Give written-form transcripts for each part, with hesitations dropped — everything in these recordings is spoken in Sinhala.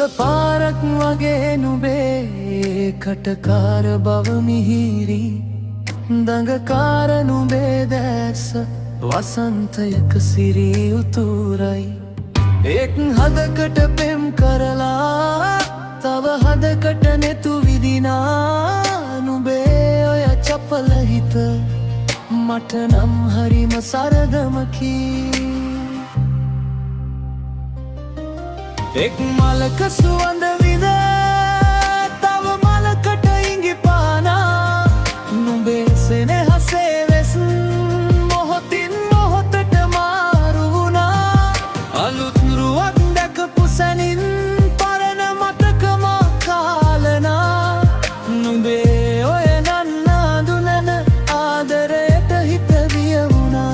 සුළු පාරක් වගේ නුඹේ කටකාර බව මිහිරි දඟකාර නුඹේ දැස වසන්තයක සිරී උතුරයි එක් හදකට පෙම් කරලා තව හදකට නෙතු විදිනා නුඹේ ඔය චපල හිත මට නම් හරිම සරදමකි එක් මලක සුවඳ විඳ තව මලකට ඉඟි පානා නුඹේ සෙනෙහසේ වෙස් මොහොතින් මොහොතට මාරු වුණා අලුත් රුවක් දැකපු සැනින් පරණ මතකම කාලනා නුඹේ ඔය නන්නා දුනන ආදරයට හිත දිය වුණා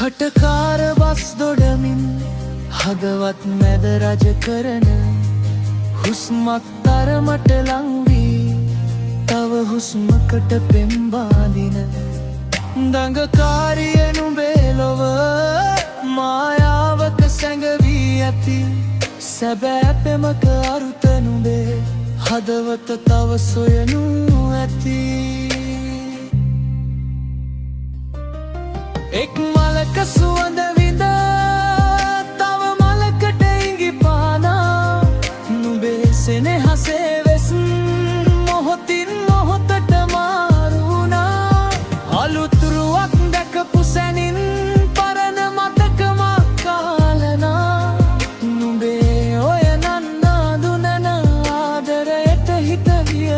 කටකාර බස් දොඩමින් හදවත් මැද රජ කරන හුස්මක් තරමට ලංවී තව හුස්මකට පෙම්බාදින දඟකාරිය නුඹේ ලොව මායාවක සැඟවී ඇති සැබෑ පෙමක අරුත නුඹේ හදවත තව සොයනු ඇති එක් මලක සුවඳ විඳ තව මලකට ඉඟි පානා නුඹේ සෙනෙහසේ වෙස් මොහොතින් මොහොතට මාරු වුණා අලුත් රුවක් දැකපු සැනින් පරණ මතකම කාලනා නුඹේ ඔය නන්නා දුනන ආදරයට හිත ගිය